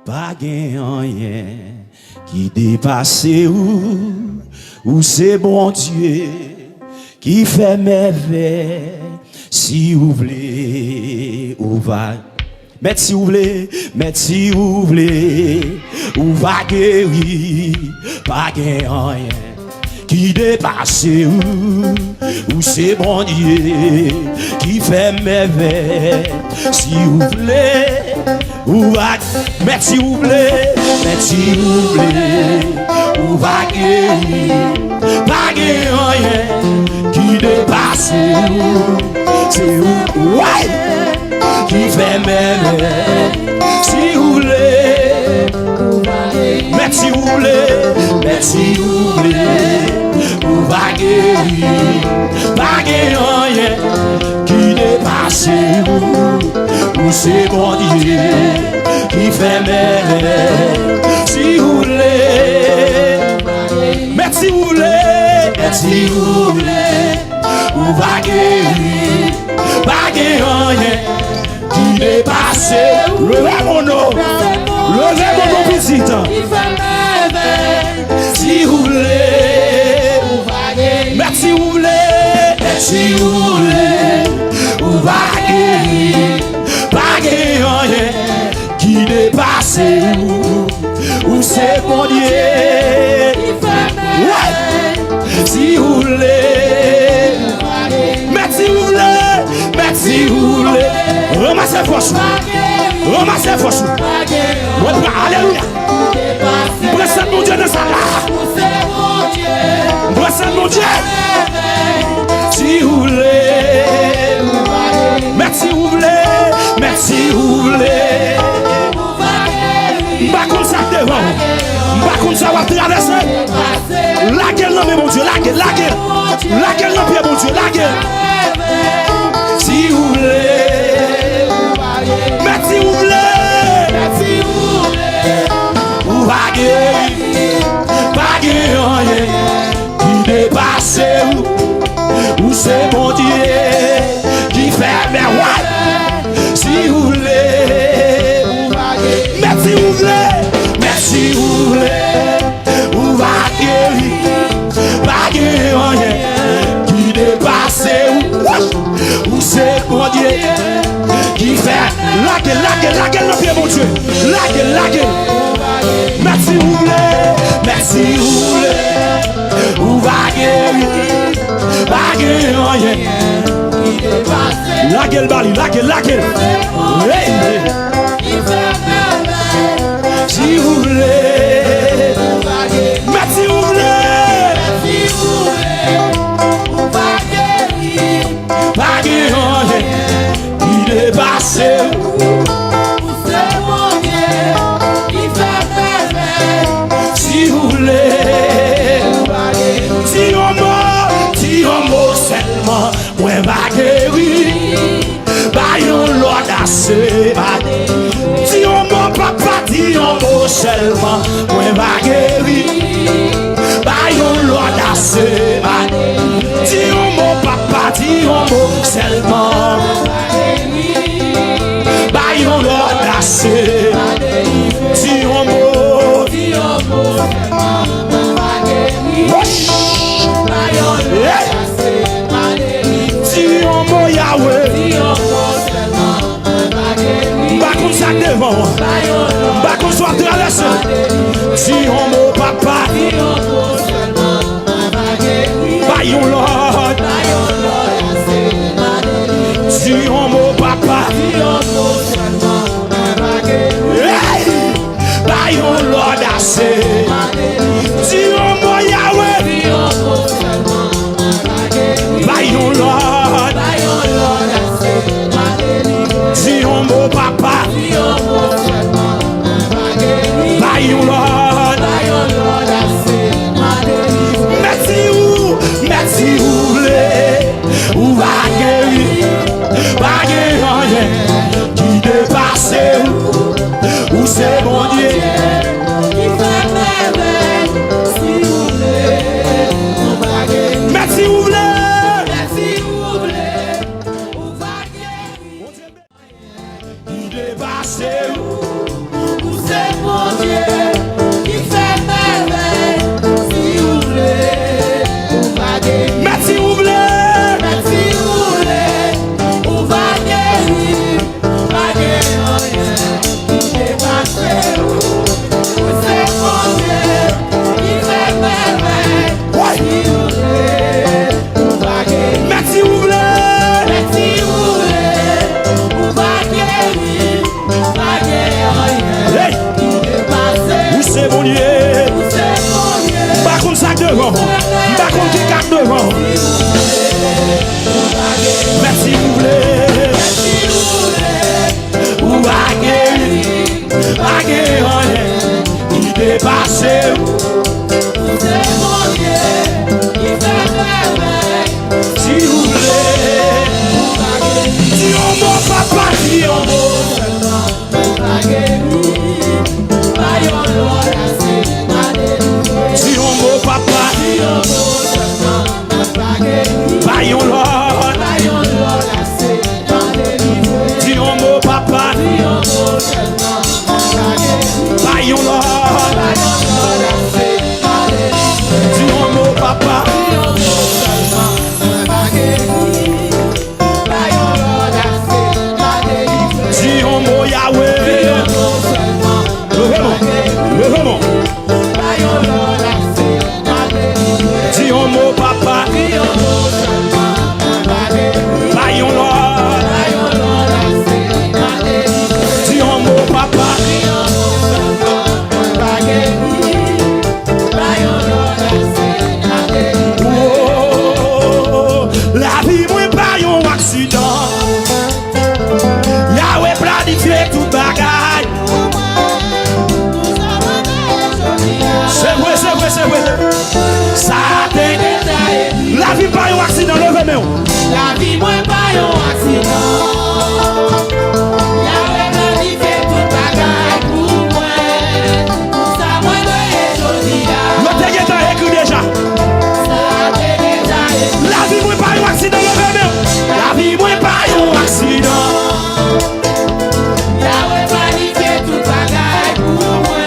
pas rien qui dépasse ou c'est bon Dieu qui fait merveille. Si vous voulez, ou va. Mais si vous voulez, ou va guérir, pas rien qui dépasse ou c'est bon Dieu qui fait merveille. Si vous voulez, ou va. Mais si vous voulez, ou va guérir, pas rien qui dépasse c'est vous, ouais, qui fait merveille. Si vous voulez, mais si vous voulez, vous va guérir, pas rien qui dépasse ou c'est bon Dieu qui fait merveille. Si vous voulez, mais si vous voulez, vous va guérir, pas rien qui dépasse. Levez mon nom, petit. Si vous voulez, mais si vous voulez, vous va guérir, pas rien qui dépasse ou c'est bon Dieu. Ouais. Si vous voulez, mais si vous voulez, ramassez force, alléluia. Blessez mon Dieu dans sa là. Blessez mon Dieu. Si vous voulez, mais si vous voulez, pas comme ça devant, pas comme ça va traverser. La gueule non mais mon Dieu, la gueule non mais mon Dieu, la gueule. Si vous voulez, mais si vous voulez, vous va guérir, pas guérir, qui dépasse ou c'est mon Dieu qui fait merveille. Si vous voulez, mais si vous voulez, vous va guérir, pas guérir, qui dépasse ou c'est mon Dieu qui fait la gueule, non, mon Dieu, la gueule. Merci vous voulez, vous va guérir, pas guérir, la gueule, si vous voulez, merci vous voulez, vous va guérir, pas guérir, il est passé. C'est mon Dieu qui fait merveille. Si vous voulez, si on mot seulement, moi va guérir, bah yon l'ordre assez. Si on mot papa, si on mot seulement, moi va guérir, bah yon l'ordre assez. Si on mot papa, si on mot seulement, bah yon l'ordre assez. Si on mot seulement, va guérir, bah yon l'ordre assez. Si on mot Yahweh, pas comme ça devant, pas comme ça traversé. Si on mot papa, bah yon l'ordre. Si on mot papa, bah yon l'ordre assez. Si on mot Yahweh, bah yon l'ordre. Si on mot papa, bah yon l'ordre. Merci vous voulez, ou va guérir, pas guérir, qui dépasse ou c'est mon Dieu qui fait merveille. Si vous voulez, ou va guérir, merci vous voulez, ou va guérir, qui dépasse ou c'est mon Dieu qui fait merveille. Si vous voulez, vous va guérir. Mais si vous voulez, vous va guérir. Va guérir rien qui dépasse vous. C'est mon Dieu qui fait merveille. Si vous voulez, vous va guérir. Mais si vous voulez, vous va guérir. Va guérir rien qui dépasse vous. C'est mon Dieu. Par contre, ça devant. Par contre, qui garde devant. Mais si vous voulez, vous va guérir. Va guérir rien qui dépasse vous. C'est mon Dieu qui fait merveille. Si vous voulez, vous va guérir. Si on mon papa, si on mon seulement, vous va guérir. Vaillons Lord, assez m'a délivré. Si on mon papa, si on mon seulement, vous va guérir. Vaillons Lord, assez m'a délivré. Si on mon papa, si on mon seulement, vous va guérir. Vaillons Lord, assez m'a délivré. Si on mon papa, si on mon seulement, vous va guérir. Vaillons Lord, assez m'a délivré. Si on mon Yahweh, le si on mot papa, vaillons Lord, si on mot papa, oh, la vie moi pas un accident. Yahweh planifié toute bagaille. C'est vrai. Ça a été. La vie pas un accident, levez-moi. La vie moi pas un accident. Yahweh planifié toute bagaille pour moi. Ça moi aujourd'hui. Le texte est écrit déjà. Ça a été déjà. La vie moi pas un accident, levez-moi. La vie moi pas un accident. Yahweh planifié toute bagaille pour moi.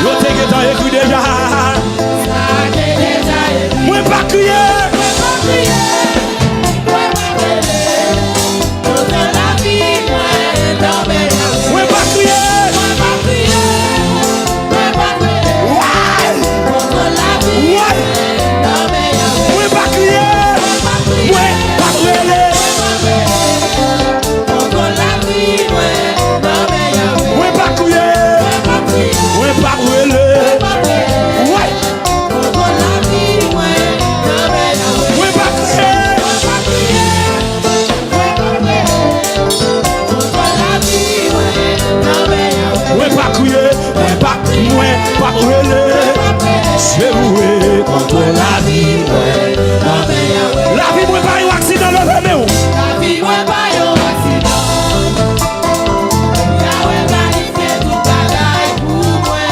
Le texte est écrit déjà. Moi pas crier. Moi pas crier. C'est voué contre la vie. La vie moi pas un accident, levez-moi. La vie moi pas un accident. Yahweh planifié tout bagaille pour moi.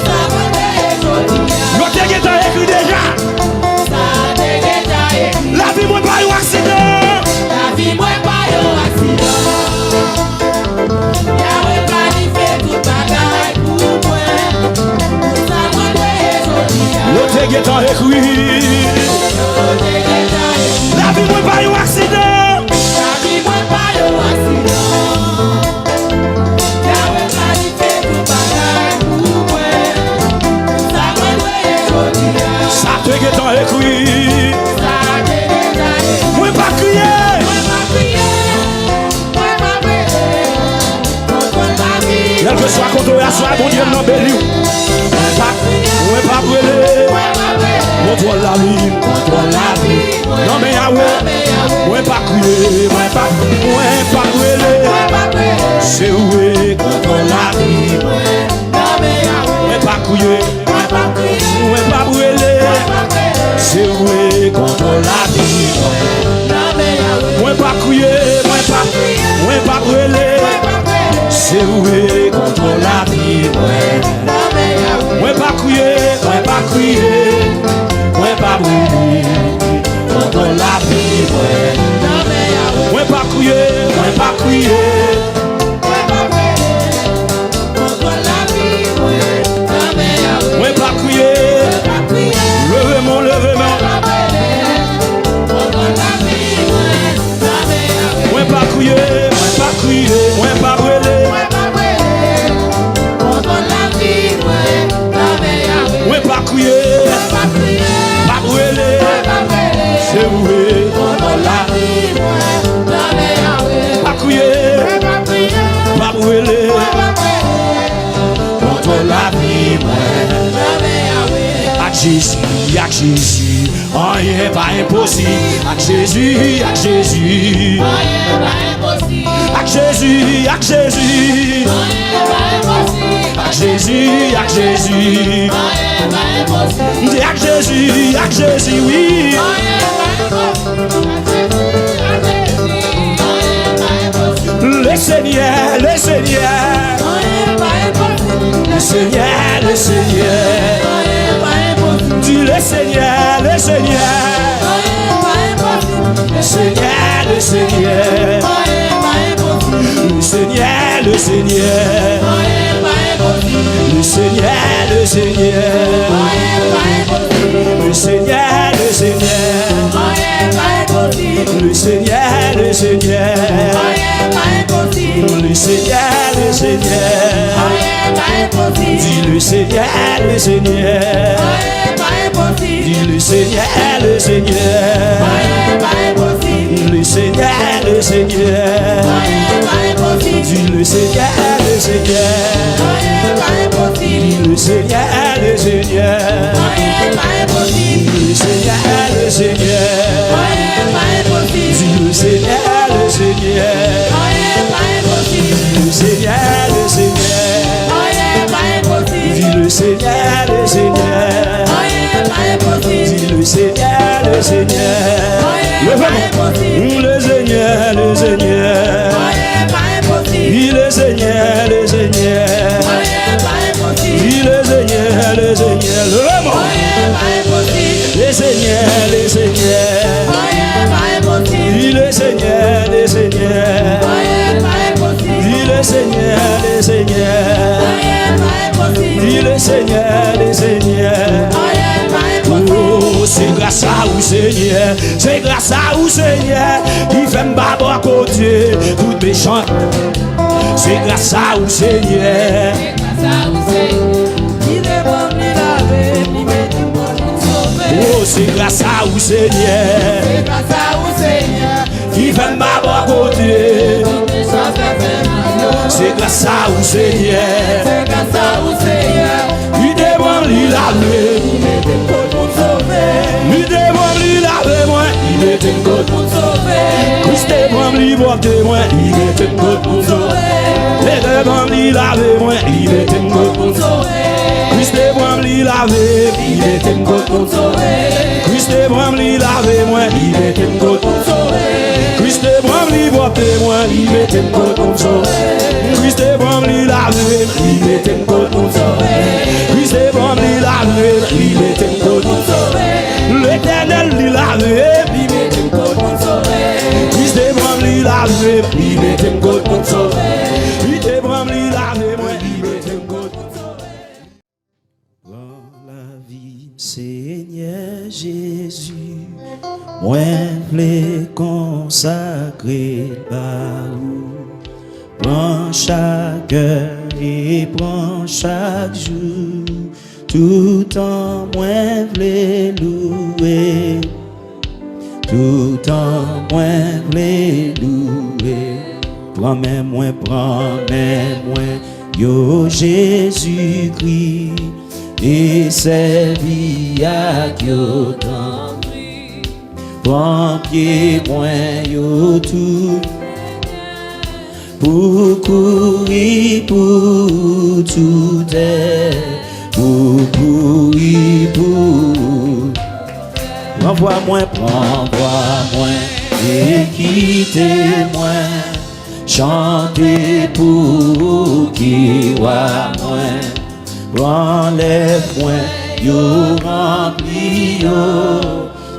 Ça va aujourd'hui. Le texte est écrit déjà. Ça a déjà écrit. La vie moi pas un accident. La vie moi pas un accident. Yahweh planifié tout bagaille pour moi. Le texte est écrit. La vie moi pas un accident. La vie moi pas un accident. Yahweh planifié tout bagaille pour moi. Ça va aujourd'hui. Ça texte est écrit. Moi pas crier. Quel que soit contre la soie, mon Dieu m'en bénit. Moi pas brûler. Contre la vie. Non mais Yahweh. Moi pas crier. Moi pas brûler. C'est oué contre la vie. Moi pas crier. Moi pas brûler. C'est oué contre la vie. Moi pas crier. Moi pas brûler. C'est oué contre la vie. Moi pas crier, moi pas brûler contre la vie. Moi pas crier crier, moi pas brûler. Ouais, pas crier, pas brûler, c'est vrai. Pas crier, pas brûler, contre la vie, avec Jésus, rien pas impossible. Avec Jésus, avec Jésus, avec Jésus, avec Jésus, avec Jésus, avec Jésus. Dis avec Jésus, oui. Le Seigneur, le Seigneur, le Seigneur, le Seigneur. Dis le Seigneur, le Seigneur, le Seigneur, le Seigneur, le Seigneur, le Seigneur, le Seigneur, le Seigneur, le Seigneur, le Seigneur, le Seigneur, le Seigneur, le Seigneur, le Seigneur, dis le Seigneur, le Seigneur, dis le Seigneur, le Seigneur, le Seigneur, le Seigneur, dis le Seigneur, le Seigneur, dis le Seigneur, le Seigneur, le Seigneur, le Seigneur, dis le Seigneur, le Seigneur, le Seigneur, le Seigneur, dis le Seigneur, le Seigneur, dis le Seigneur, le Seigneur, le Seigneur, le Seigneur, dis le Seigneur, le Seigneur, dis le Seigneur, le Seigneur, le Seigneur, le Seigneur, dis le Seigneur, le Seigneur, dis le Seigneur, le Seigneur, dis le Seigneur, le Seigneur. Oh, c'est grâce à vous Seigneur, c'est grâce à vous Seigneur, qui fait m'battre à côté, tout méchant. C'est grâce à vous Seigneur, oh, c'est grâce à vous Seigneur, qui fait m'battre à côté. C'est grâce à vous Seigneur, qui demande lui laver, lui demande lui laver moi, il est un God pour sauver. Christ demande lui porter moi, il est un God pour sauver. Les demande lui laver moi, il est un God pour sauver. Christ demande lui laver, il est un God pour sauver. Christ demande lui laver moi, il est un God pour sauver. Christ demande lui porter moi, il est un God pour sauver. Christ demande lui laver, il est un God pour sauver. Christ demande lui laver, il est un God pour sauver. L'Éternel lui laver, il est un God pour sauver. Christ demande lui laver, il est un God pour sauver. Il demande lui laver, moi, il est un God pour sauver. Dans la vie, Seigneur Jésus, moi voulais consacrer par vous. Prends chaque heure et prends chaque jour, tout en moi voulais louer, tout en moi voulais louer. Promets-moi, yo Jésus-Christ, et servi à yo tant. Prends pied, moi, yo tout. Pour courir pour tout pour courir pour. Renvoie-moi, prends-moi et quittez-moi, chantez pour qui voit moi. Enlève-moi, yo rempli yo,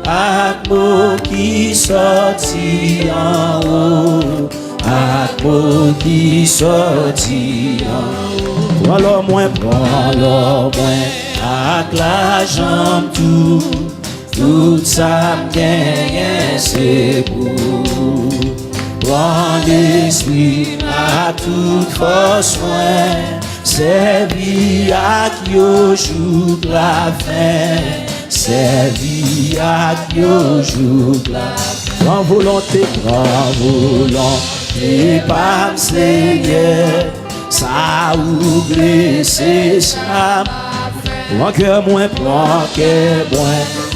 ak mots qui sorti en haut. Ak mots qui sorti en haut. Prends-le moins, ak la jambe tout ça m'gagne c'est pour. prends l'esprit à toute force loin, servi à qui au jour de la fin, servi à qui au jour de la fin. Prends volonté, pas me Seigneur, ça oublie, c'est ça. Prends cœur moins,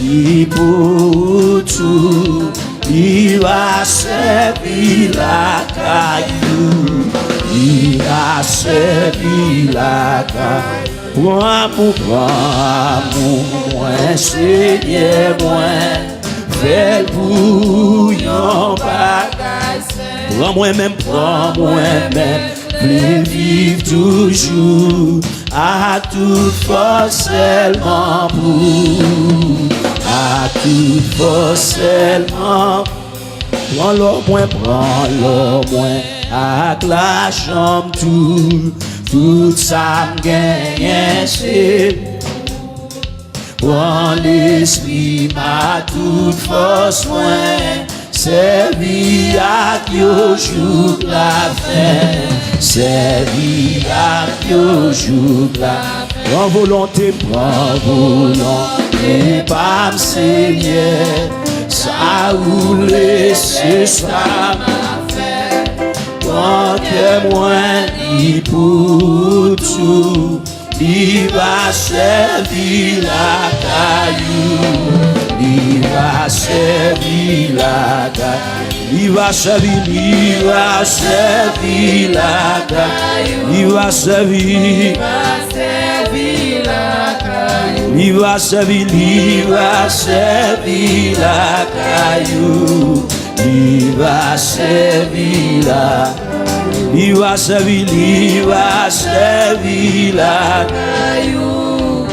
il pour tout, il va servir la caillou, il a servi la caillou. Prends moins, Seigneur, moins, fais le bouillon bagage. Prends moi-même, plus vivre toujours, à toute force seulement pour, à toute force seulement. Prends l'eau moins, avec la chambre tout ça me gagne, c'est. Prends l'esprit, à toute force loin, servi à qui au jour de la fin, servi à qui au jour de la fin. Prends volonté, pas me Seigneur, ça ou laisser ça m'a fait. Prends témoin, il pour tout, il va servir la caillou, il va servir la caillou, il va servir la caillou, il va servir la caillou, il va servir la caillou, il va servir la caillou. Il va servir la caillou, il va servir la caillou,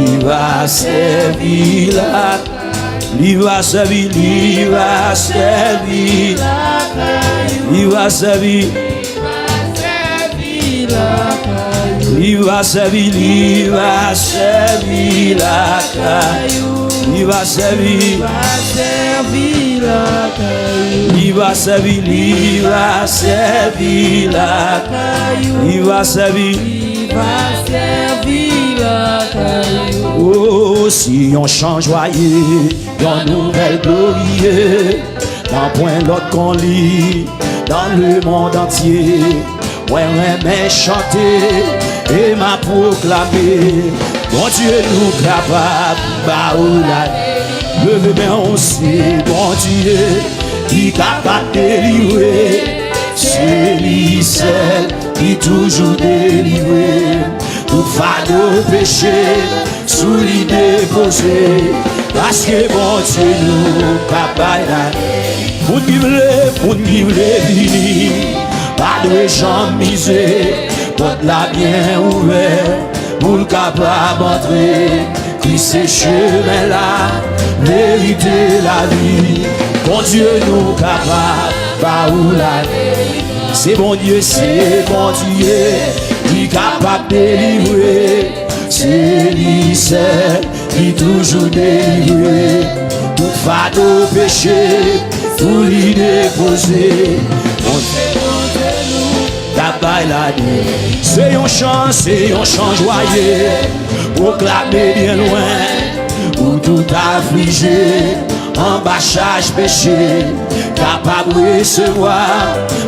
il va servir la caillou, il va servir la caillou, il va servir la caillou, il va servir la caillou, il va servir la caillou, il va servir la caillou. Oh, si on change joyeux, dans nouvelle glorieuse, dans point l'autre qu'on lit, dans le monde entier, ouais, mais chanter et m'a proclamé, bon Dieu nous capable, bah ou la levez bien aussi, bon Dieu, qui capable de délivrer, c'est lui seul qui toujours délivrer, tout fardeau péché, sous l'idée posée, parce que bon Dieu nous capable, pour nous vivre fini, pas de jambes misées, porte la bien ouverte, pour le capable entrer, qui ces chemins là, vérité la vie, bon Dieu nous capable, pas où la vie, c'est bon Dieu, qui capable de délivrer, c'est lui seul, qui toujours délivrer, tout fardeau péché, tout l'idée posée, bon Dieu, tabac la vie, c'est un chant joyeux, proclamer bien loin, pour tout affligé, embâchage péché, capable de recevoir,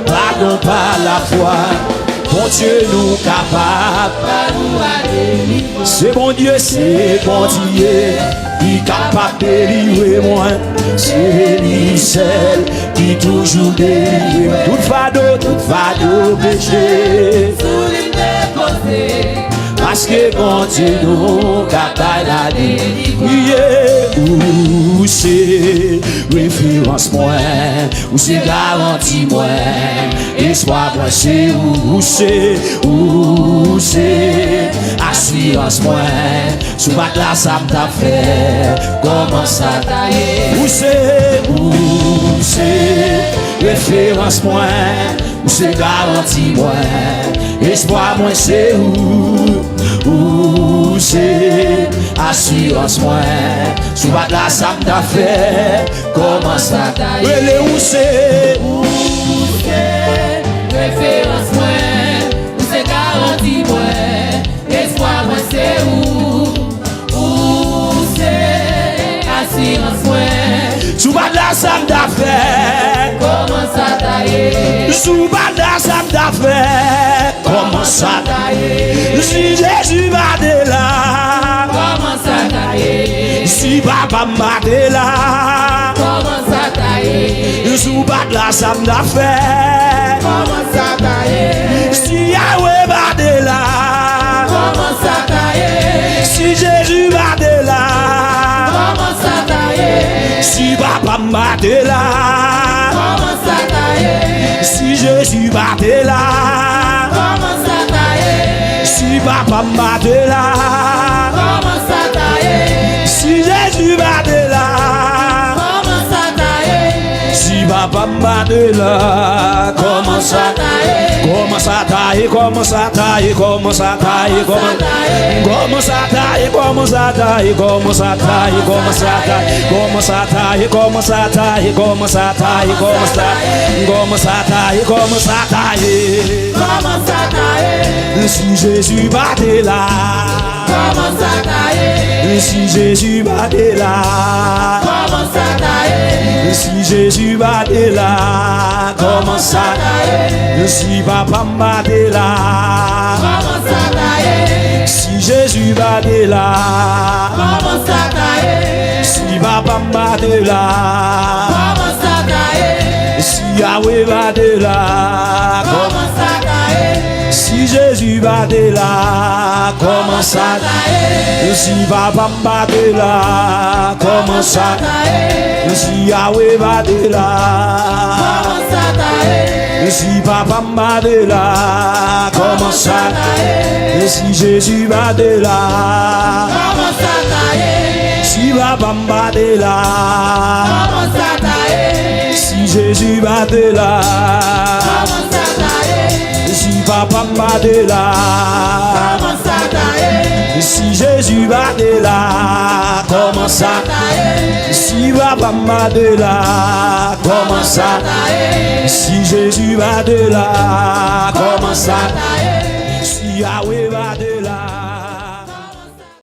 pardon par la foi, bon Dieu nous capable, c'est bon Dieu, qui capable de délivrer moi, c'est lui seul, qui toujours délivre, tout fardeau péché, parce que bon Dieu nous capable de délivrer, où c'est référence moi, où c'est garantie moi, espoir moi c'est où c'est assurance moi, sous ma classe ça m'a fait, comment ça tailler, où c'est référence moi, où c'est garantie moi, espoir moi c'est où c'est assurance moi, sous ma classe ça m'a fait, comment ça tailler, où c'est ça m'a fait. Comment ça tailler? Zoubada ça m'a fait. Comment ça tailler? Si Jésus m'a de là. Comment ça tailler? Si papa m'a de là. Comment ça tailler? Zoubada ça m'a fait. Comment ça tailler? Si Yahweh m'a de là. Comment ça tailler? Si Jésus m'a de là. Comment ça tailler? Si papa m'a de là. Comment ça tailler? Si Jésus m'a de là. Comment ça tailler? Si papa m'a de là. Comment ça tailler? Si Jésus m'a de là. Comment ça tailler? Si papa m'a de là. Comment ça tailler? Comment ça tailler? Comment ça tailler? Comment ça tailler? Comment ça tailler? Comment ça tailler? Comment ça tailler? Comment ça tailler? Comment ça tailler? Comment ça tailler? Comment ça tailler? Comment ça tailler? Comment ça tailler? Comment ça tailler? Comment ça tailler? Si Jésus m'a de là. Comment ça tailler? Si Jésus m'a de là. Comment ça tailler? Si Jésus m'a de là. Comment ça tailler? Si papa m'a de là. Comment ça tailler? Si Jésus m'a de là. Comment ça tailler? Si papa m'a de là. Comment ça tailler? Si Yahweh m'a de là. Comment ça tailler? Si Jésus m'a de là. Comment ça tailler? Si papa m'a de là. Comment ça tailler? Si Yahweh m'a de là. Comment ça tailler? Si papa m'a de là. Comment ça tailler? Si Jésus m'a de là. Comment ça tailler? Si papa m'a de là. Comment ça tailler? Si Jésus m'a de là. Comment ça tailler? Si papa m'a de là. Comment ça tailler? Si Jésus m'a de là. Comment ça tailler? Si papa m'a de là. Comment ça tailler? Si Jésus m'a de là. Comment ça tailler? Si Yahweh m'a de là.